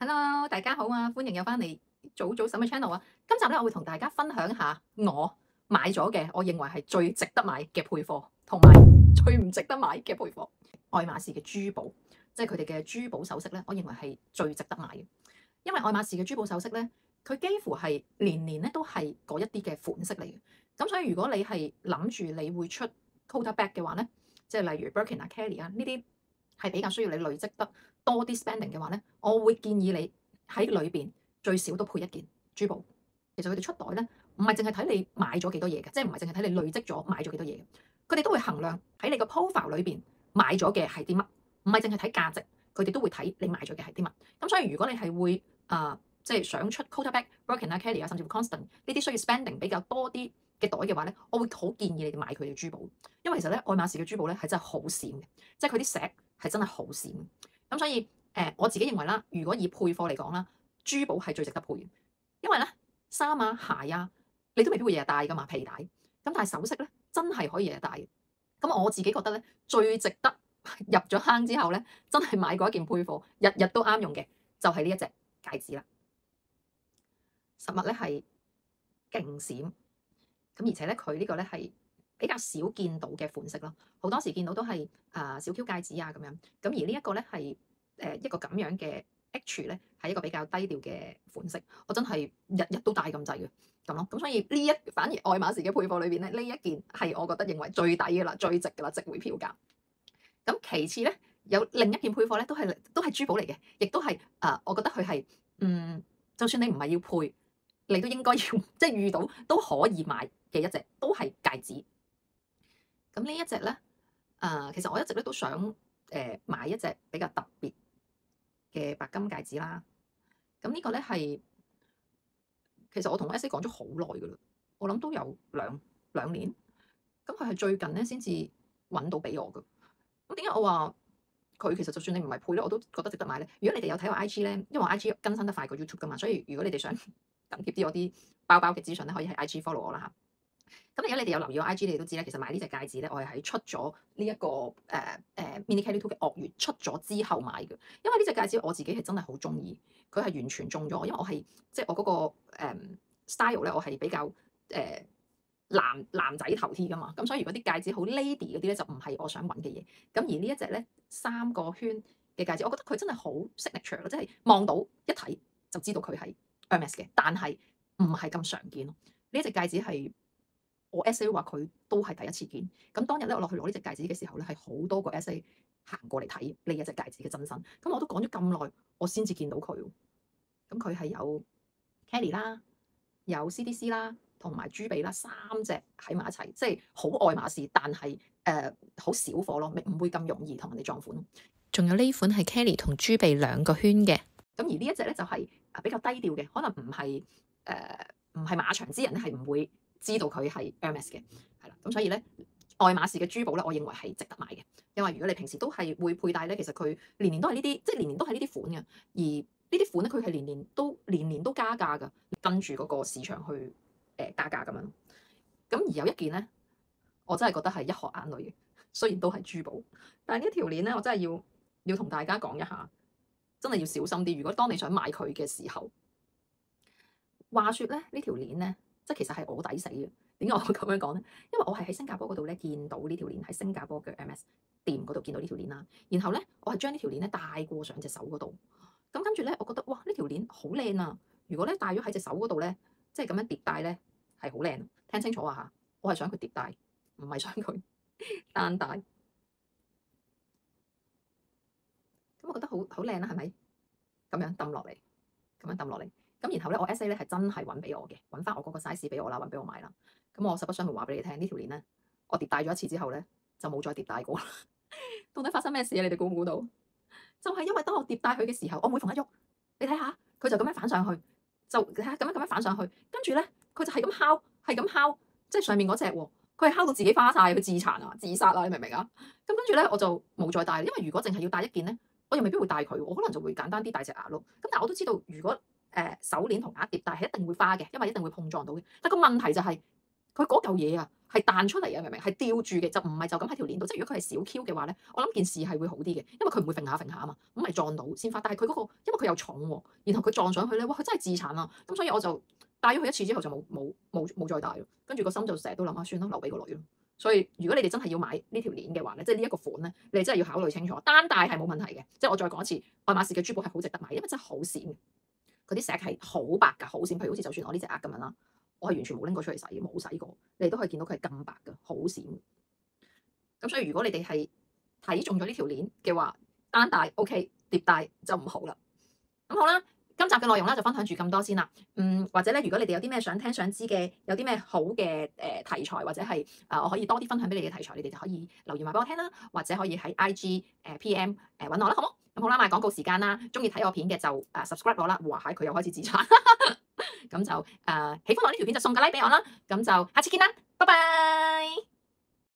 Hello，大家好啊！歡迎又翻嚟早早審嘅 channel 啊！今集咧，我會同大家分享下我買咗嘅，我認為係最值得買嘅配貨，同埋最唔值得買嘅配貨。愛馬仕嘅珠寶，即係佢哋嘅珠寶首飾咧，我認為係最值得買嘅。因為愛馬仕嘅珠寶首飾咧，佢幾乎係年年咧都係嗰一啲嘅款式嚟嘅。咁所以如果你係諗住你會出 Coat Bag 嘅話咧，即係例如 Birkin 啊、Kelly 啊呢啲係比較需要你累積得多啲 spending 嘅話咧，我會建議你喺裏邊最少都配一件珠寶。其實佢哋出袋咧，唔係淨係睇你買咗幾多嘢嘅，即係唔係淨係睇你累積咗買咗幾多嘢嘅。佢哋都會衡量喺你個 profile 裏邊買咗嘅係啲乜，唔係淨係睇價值，佢哋都會睇你買咗嘅係啲乜。咁所以如果你係會即係想出 Coat Bag、Birkin 啊、Kelly 啊，甚至乎 Constant 呢啲需要 spending 比較多啲嘅袋嘅話咧，我會好建議你哋買佢嘅珠寶，因為其實咧愛馬仕嘅珠寶咧係真係好閃嘅，即係佢啲石係真係好閃。咁所以我自己認為啦，如果以配貨嚟講啦，珠寶係最值得配嘅，因為咧衫啊鞋啊，你都未必會日日戴噶嘛，皮帶。咁但係首飾咧真係可以日日戴嘅。咁我自己覺得咧最值得入咗坑之後咧，真係買過一件配貨，日日都啱用嘅，就係呢一隻戒指啦。實物咧係勁閃，咁而且咧佢呢個咧係比較少見到嘅款式咯，好多時見到都係小 Q 戒指啊咁樣，咁而呢一個咧係一個咁樣嘅 H 咧係一個比較低調嘅款式，我真係日日都戴咁滯嘅咁咯，咁所以反而愛馬仕嘅配貨裏邊咧，呢一件係我覺得認為最抵嘅啦，最值嘅啦，值回票價。咁其次咧有另一件配貨咧都係珠寶嚟嘅，亦都係我覺得佢係就算你唔係要配。你都應該要即係遇到都可以買嘅一隻，都係戒指。咁呢一隻咧，其實我一直咧都想買一隻比較特別嘅白金戒指啦。咁呢個咧係其實我同 S A 講咗好耐噶啦，我諗都有兩年。咁佢係最近咧先至揾到俾我噶。咁點解我話佢其實就算你唔係配咧，我都覺得值得買咧？如果你哋有睇我 I G 咧，因為我 I G 更新得快過 YouTube 噶嘛，所以如果你哋想緊貼啲我啲包嘅資訊咧，可以喺 IG follow 我啦嚇。咁如果你哋有留意我 IG，你哋都知咧，其實買呢隻戒指咧，我係喺出咗呢一個Mini Kelly 2嘅鱷魚出咗之後買嘅。因為呢隻戒指我自己係真係好中意，佢係完全中咗我，因為我係即係我嗰個style咧，我係比較男仔頭 T 噶嘛。咁所以如果啲戒指好 lady 嗰啲咧，就唔係我想揾嘅嘢。咁而呢一隻咧3個圈嘅戒指，我覺得佢真係好 signature 咯，即係望到一睇就知道佢係 Hermes 嘅，但係唔係咁常見咯。呢隻戒指係我 SA 話佢都係第一次見。咁當日咧，我落去攞呢隻戒指嘅時候咧，係好多個 SA 行過嚟睇呢一隻戒指嘅真身。咁我都講咗咁耐，我先至見到佢。咁佢係有 Kelly 啦，有 CDC 啦，同埋珠比啦，3隻喺埋一齊，即係好愛馬仕，但係好少貨咯，唔會咁容易同人哋撞款。仲有呢款係 Kelly 同珠比2個圈嘅。咁而呢一隻咧就係比較低調嘅，可能唔係馬場之人咧係唔會知道佢係 Hermes 嘅，係啦。咁所以咧，愛馬仕嘅珠寶咧，我認為係值得買嘅，因為如果你平時都係會佩戴咧，其實佢年年都係呢啲，即係年年都係呢啲款嘅。而呢啲款咧，佢係年年都加價㗎，跟住嗰個市場去加價咁樣。咁而有一件咧，我真係覺得係一殼眼淚嘅，雖然都係珠寶，但係呢條鏈咧，我真係要同大家講一下。真係要小心啲。如果當你想買佢嘅時候，話說咧呢條鏈咧，即係其實係我抵死嘅。點解我會咁樣講咧？因為我係喺新加坡嗰度咧見到呢條鏈，喺新加坡嘅 MS 店嗰度見到呢條鏈啦。然後咧，我係將呢條鏈咧戴過上隻手嗰度。咁跟住咧，我覺得哇，呢條鏈好靚啊！如果咧戴咗喺隻手嗰度咧，即係咁樣疊戴咧，係好靚。聽清楚啊嚇！我係想佢疊戴，唔係想佢單戴。咁我覺得好靚啦，係咪？咁樣抌落嚟，咁樣抌落嚟。咁然後咧，我 SA 咧係真係揾俾我嘅，揾翻我嗰個 size 俾我啦，揾俾我買啦。咁我實不相瞞話俾你聽，呢條鏈咧，我疊戴咗一次之後咧，就冇再疊戴過啦。到底發生咩事啊？你哋估唔估到？就係因為當我疊戴佢嘅時候，我每逢一喐，你睇下，佢就咁樣反上去，就睇下咁樣反上去，跟住咧，佢就係咁敲，係咁敲，即係上面嗰隻喎，佢係敲到自己花晒，佢自殘啊、自殺啊，你明唔明啊？咁跟住咧，我就冇再戴，因為如果淨係要戴一件咧，我又未必會戴佢，我可能就會簡單啲戴隻牙咯。咁但係我都知道，如果手鏈同牙疊戴係一定會花嘅，因為一定會碰撞到嘅。但個問題就係佢嗰嚿嘢啊係彈出嚟啊，明唔明？係吊住嘅，就唔係就咁喺條鏈度。即係如果佢係小 Q 嘅話咧，我諗件事係會好啲嘅，因為佢唔會揈下揈下啊嘛，咁咪撞到鮮花。但係佢嗰個因為佢又重喎，然後佢撞上去咧，哇！佢真係自殘啊！咁所以我就戴咗佢一次之後就冇再戴咯。跟住個心就成日都諗下，算啦，留俾個女咯。所以如果你哋真係要買呢條鏈嘅話咧，即係呢一個款咧，你哋真係要考慮清楚。單戴係冇問題嘅，即係我再講一次，愛馬仕嘅珠寶係好值得買，因為真係好閃嘅，佢啲石係好白㗎，好閃。譬如好似就算我呢隻鈪咁樣啦，我係完全冇拎過出嚟洗，冇洗過，你哋都可以見到佢係咁白㗎，好閃。咁所以如果你哋係睇中咗呢條鏈嘅話，單戴 OK，疊戴就唔好啦。咁好啦。今集嘅內容咧就分享住咁多先啦，或者咧如果你哋有啲咩想聽想知嘅，有啲咩好嘅題材，或者係我可以多啲分享俾你嘅題材，你哋就可以留言話俾我聽啦，或者可以喺 IG PM 揾我啦，好冇？咁好啦，賣廣告時間啦，中意睇我片嘅就subscribe 我啦，哇喺佢又開始自殘，咁就喜歡我呢條片就送個 like 俾我啦，咁就下次見啦，拜拜。